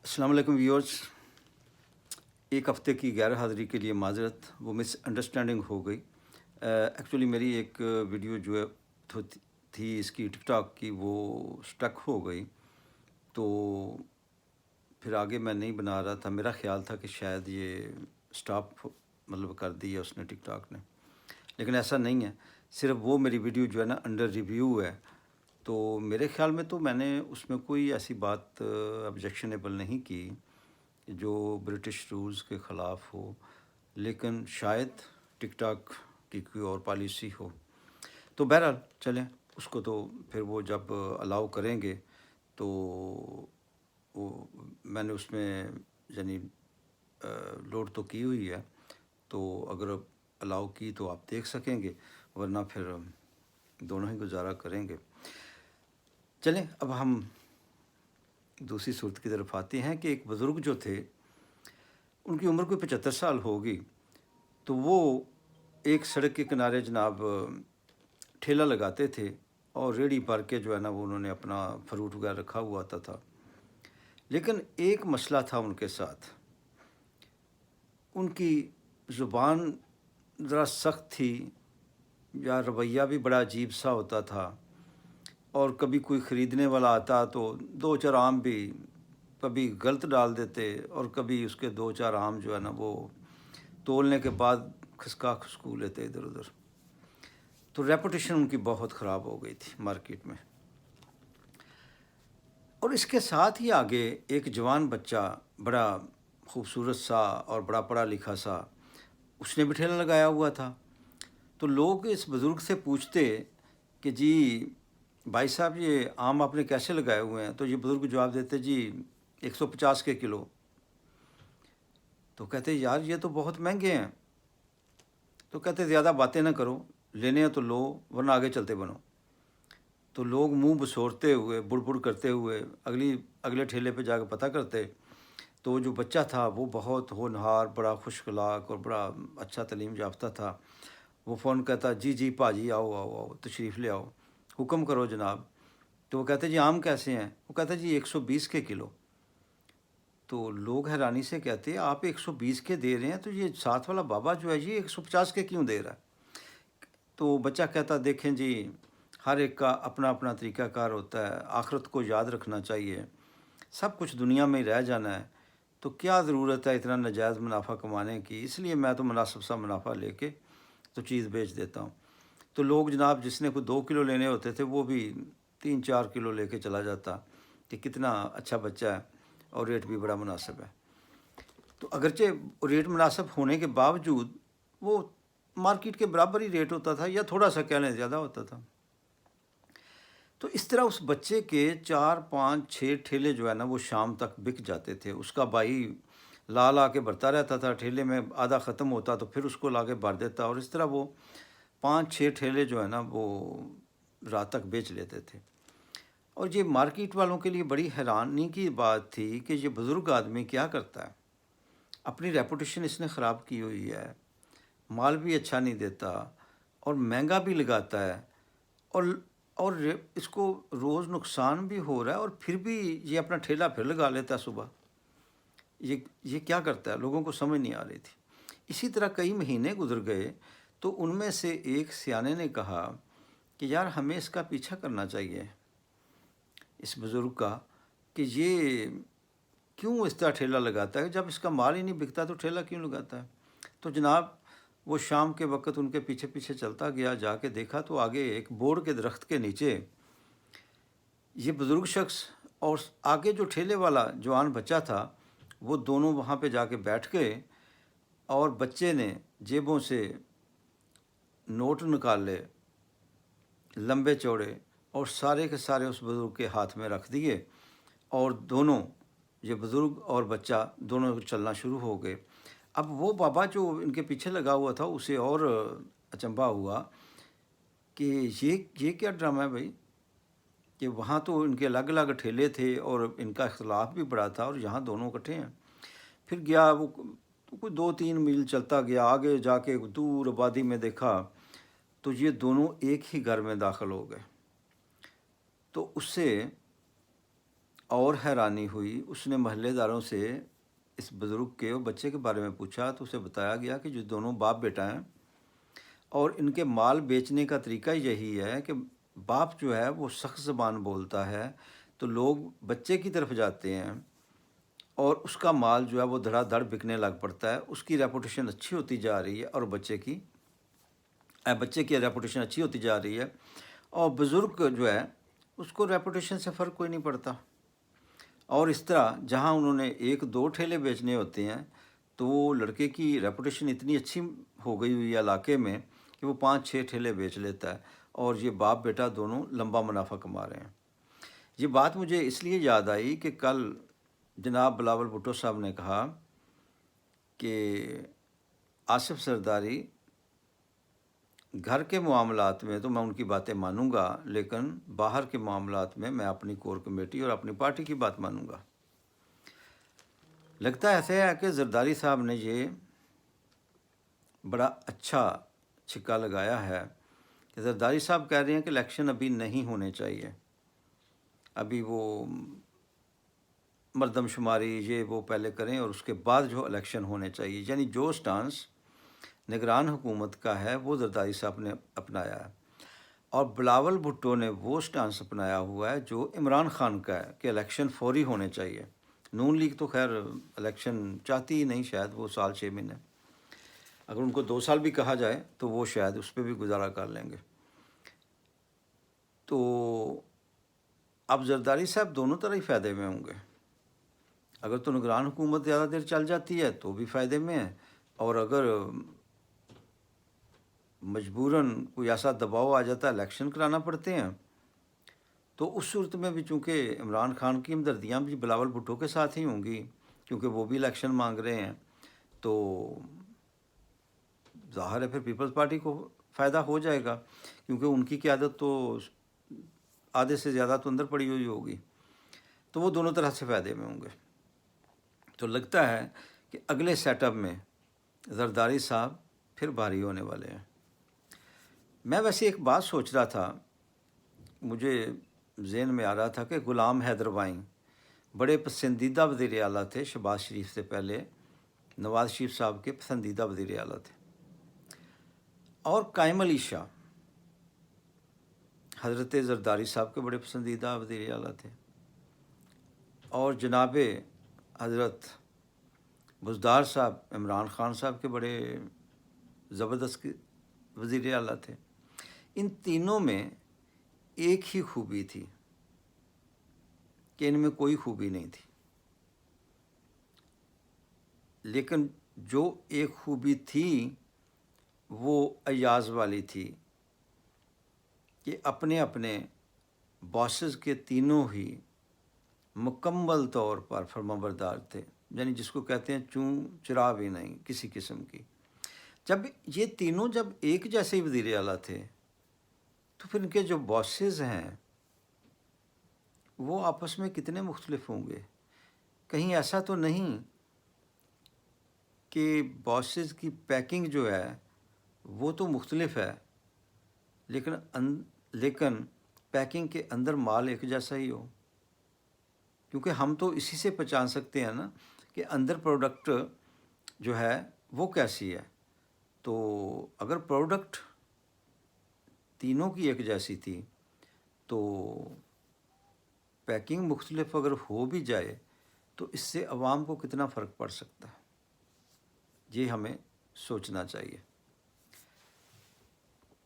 अस्सलाम वालेकुम व्यूअर्स। एक हफ़्ते की गैर हाज़िरी के लिए माज़रत, वो मिसअंडरस्टैंडिंग हो गई। एक्चुअली मेरी एक वीडियो जो है थी इसकी टिकटॉक की, वो स्टक हो गई। तो फिर आगे मैं नहीं बना रहा था। मेरा ख़्याल था कि शायद ये स्टॉप मतलब कर दी है उसने, टिकटॉक ने, लेकिन ऐसा नहीं है। सिर्फ वो मेरी वीडियो जो है ना अंडर रिव्यू है। तो मेरे ख़्याल में तो मैंने उसमें कोई ऐसी बात ऑब्जेक्शनेबल नहीं की जो ब्रिटिश रूल्स के ख़िलाफ़ हो, लेकिन शायद टिकटॉक की कोई और पॉलिसी हो। तो बहरहाल चलें, उसको तो फिर वो जब अलाउ करेंगे तो वो मैंने उसमें यानी लोड तो की हुई है। तो अगर अलाउ की तो आप देख सकेंगे, वरना फिर दोनों ही गुजारा करेंगे। चलें, अब हम दूसरी सूरत की तरफ आते हैं कि एक बुज़ुर्ग जो थे, उनकी उम्र कोई 75 साल होगी। तो वो एक सड़क के किनारे जनाब ठेला लगाते थे और रेहड़ी भर के जो है ना वो उन्होंने अपना फ्रूट वगैरह रखा हुआ आता था। लेकिन एक मसला था उनके साथ, उनकी ज़ुबान ज़रा सख्त थी, या रवैया भी बड़ा अजीब सा होता था। और कभी कोई ख़रीदने वाला आता तो दो चार आम भी कभी गलत डाल देते, और कभी उसके दो चार आम जो है ना वो तोलने के बाद खिसका खिसकू लेते इधर उधर। तो रेपुटेशन उनकी बहुत ख़राब हो गई थी मार्केट में। और इसके साथ ही आगे एक जवान बच्चा, बड़ा खूबसूरत सा और बड़ा पढ़ा लिखा सा, उसने भी ठेला लगाया हुआ था। तो लोग इस बुज़ुर्ग से पूछते कि जी भाई साहब, ये आम आपने कैसे लगाए हुए हैं? तो ये बुज़ुर्ग जवाब देते, जी 150 के किलो। तो कहते यार ये तो बहुत महंगे हैं। तो कहते ज़्यादा बातें ना करो, लेने हैं तो लो, वरना आगे चलते बनो। तो लोग मुंह बसोरते हुए, बुड़ करते हुए अगले ठेले पे जाकर पता करते। तो जो बच्चा था वो बहुत होनहार, बड़ा खुशखलाक और बड़ा अच्छा तालीम याफ्ता था। वो फ़ौरन कहता, जी जी पाजी, आओ आओ आओ, तशरीफ़ ले आओ, हुक्म करो जनाब। तो वो कहते, जी आम कैसे हैं? वो कहता, जी 120 के किलो। तो लोग हैरानी से कहते, आप 120 के दे रहे हैं, तो ये साथ वाला बाबा जो है ये 150 के क्यों दे रहा है? तो बच्चा कहता, देखें जी, हर एक का अपना अपना तरीक़ाकार होता है, आखिरत को याद रखना चाहिए, सब कुछ दुनिया में ही रह जाना है, तो क्या ज़रूरत है इतना नाजायज़ मुनाफा कमाने की? इसलिए मैं तो मुनासिब सा मुनाफा लेके तो चीज़ बेच देता हूँ। तो लोग जनाब, जिसने कोई 2 किलो लेने होते थे, वो भी 3-4 किलो लेके चला जाता कि कितना अच्छा बच्चा है और रेट भी बड़ा मुनासिब है। तो अगरचे रेट मुनासिब होने के बावजूद वो मार्केट के बराबर ही रेट होता था, या थोड़ा सा कह लें ज़्यादा होता था। तो इस तरह उस बच्चे के 4, 5, 6 ठेले जो है ना वो शाम तक बिक जाते थे। उसका भाई ला के भरता रहता था ठेले में, आधा ख़त्म होता तो फिर उसको ला के भर देता, और इस तरह वो 5-6 ठेले जो है ना वो रात तक बेच लेते थे। और ये मार्केट वालों के लिए बड़ी हैरानी की बात थी कि ये बुज़ुर्ग आदमी क्या करता है। अपनी रेपुटेशन इसने ख़राब की हुई है, माल भी अच्छा नहीं देता और महंगा भी लगाता है, और इसको रोज़ नुकसान भी हो रहा है, और फिर भी ये अपना ठेला फिर लगा लेता है सुबह। ये क्या करता है, लोगों को समझ नहीं आ रही थी। इसी तरह कई महीने गुजर गए, तो उनमें से एक सियाने ने कहा कि यार हमें इसका पीछा करना चाहिए, इस बुज़ुर्ग का, कि ये क्यों इस तरह ठेला लगाता है? जब इसका माल ही नहीं बिकता तो ठेला क्यों लगाता है? तो जनाब वो शाम के वक़्त उनके पीछे पीछे चलता गया, जाके देखा तो आगे एक बोर के दरख्त के नीचे ये बुज़ुर्ग शख्स और आगे जो ठेले वाला जवान बच्चा था, वो दोनों वहाँ पे जाके बैठ गए, और बच्चे ने जेबों से नोट निकाले लंबे चौड़े, और सारे के सारे उस बुज़ुर्ग के हाथ में रख दिए, और दोनों, ये बुज़ुर्ग और बच्चा, दोनों चलना शुरू हो गए। अब वो बाबा जो इनके पीछे लगा हुआ था, उसे और अचंभा हुआ कि ये क्या ड्रामा है भाई, कि वहाँ तो इनके अलग-अलग ठेले थे और इनका इख्तिलाफ़ भी बड़ा था, और यहाँ दोनों इकट्ठे हैं। फिर गया वो तो कोई 2-3 मील चलता गया, आगे जाके दूर आबादी में देखा तो ये दोनों एक ही घर में दाखिल हो गए। तो उससे اور حیرانی ہوئی۔ اس نے محلے داروں سے اس بزرگ کے اور بچے کے بارے میں پوچھا تو اسے بتایا گیا کہ جو دونوں باپ بیٹا ہیں اور ان کے مال بیچنے کا طریقہ یہی ہے کہ باپ جو ہے وہ سخت زبان بولتا ہے تو لوگ بچے کی طرف جاتے ہیں اور اس کا مال جو ہے وہ دھڑا دھڑ بکنے لگ پڑتا ہے، اس کی ریپوٹیشن اچھی ہوتی جا رہی ہے اور بچے کی ریپوٹیشن اچھی ہوتی جا رہی ہے، اور بزرگ جو ہے اس کو ریپوٹیشن سے فرق کوئی نہیں پڑتا۔ اور اس طرح جہاں انہوں نے 1-2 ٹھیلے بیچنے ہوتے ہیں تو وہ لڑکے کی ریپوٹیشن اتنی اچھی ہو گئی ہوئی ہے علاقے میں کہ وہ 5-6 ٹھیلے بیچ لیتا ہے، اور یہ باپ بیٹا دونوں لمبا منافع کما رہے ہیں۔ یہ بات مجھے اس لیے یاد آئی کہ کل جناب بلاول بھٹو صاحب نے کہا کہ آصف زرداری گھر کے معاملات میں تو میں ان کی باتیں مانوں گا، لیکن باہر کے معاملات میں میں اپنی کور کمیٹی اور اپنی پارٹی کی بات مانوں گا۔ لگتا ایسے ہے کہ زرداری صاحب نے یہ بڑا اچھا چھکا لگایا ہے کہ زرداری صاحب کہہ رہے ہیں کہ الیکشن ابھی نہیں ہونے چاہیے، ابھی وہ مردم شماری یہ وہ پہلے کریں اور اس کے بعد جو الیکشن ہونے چاہیے، یعنی جو سٹانس نگران حکومت کا ہے وہ زرداری صاحب نے اپنایا ہے، اور بلاول بھٹو نے وہ سٹانس اپنایا ہوا ہے جو عمران خان کا ہے کہ الیکشن فوری ہونے چاہیے۔ نون لیگ تو خیر الیکشن چاہتی ہی نہیں، شاید وہ سال 6 مہینے، اگر ان کو 2 سال بھی کہا جائے تو وہ شاید اس پہ بھی گزارا کر لیں گے۔ تو اب زرداری صاحب دونوں طرح ہی فائدے میں ہوں گے، اگر تو نگران حکومت زیادہ دیر چل جاتی ہے تو بھی فائدے میں ہے، اور اگر مجبوراً کوئی ایسا دباؤ آ جاتا ہے الیکشن کرانا پڑتے ہیں تو اس صورت میں بھی چونکہ عمران خان کی ہمدردیاں بھی بلاول بھٹو کے ساتھ ہی ہوں گی، کیونکہ وہ بھی الیکشن مانگ رہے ہیں، تو ظاہر ہے پھر پیپلز پارٹی کو فائدہ ہو جائے گا، کیونکہ ان کی قیادت تو آدھے سے زیادہ تو اندر پڑی ہوئی ہوگی، تو وہ دونوں طرح سے فائدے میں ہوں گے۔ تو لگتا ہے کہ اگلے سیٹ اپ میں زرداری صاحب پھر بھاری ہونے والے ہیں۔ میں ویسے ایک بات سوچ رہا تھا، مجھے ذہن میں آ رہا تھا کہ غلام حیدر وائیں بڑے پسندیدہ وزیر اعلیٰ تھے، شہباز شریف سے پہلے نواز شریف صاحب کے پسندیدہ وزیر اعلیٰ تھے، اور قائم علی شاہ حضرت زرداری صاحب کے بڑے پسندیدہ وزیر اعلیٰ تھے، اور جناب حضرت بزدار صاحب عمران خان صاحب کے بڑے زبردست وزیر اعلیٰ تھے۔ ان تینوں میں ایک ہی خوبی تھی کہ ان میں کوئی خوبی نہیں تھی، لیکن جو ایک خوبی تھی وہ ایاز والی تھی کہ اپنے اپنے باسز کے تینوں ہی مکمل طور پر فرمانبردار تھے، یعنی جس کو کہتے ہیں چوں چرا بھی نہیں کسی قسم کی۔ جب یہ تینوں جب ایک جیسے ہی وزیر اعلیٰ تھے تو پھر ان کے جو باسز ہیں وہ آپس میں کتنے مختلف ہوں گے؟ کہیں ایسا تو نہیں کہ باسز کی پیکنگ جو ہے وہ تو مختلف ہے، لیکن پیکنگ کے اندر مال ایک جیسا ہی ہو؟ کیونکہ ہم تو اسی سے پہچان سکتے ہیں نا کہ اندر پروڈکٹ جو ہے وہ کیسی ہے۔ تو اگر پروڈکٹ تینوں کی ایک جیسی تھی تو پیکنگ مختلف اگر ہو بھی جائے تو اس سے عوام کو کتنا فرق پڑ سکتا ہے، یہ ہمیں سوچنا چاہیے۔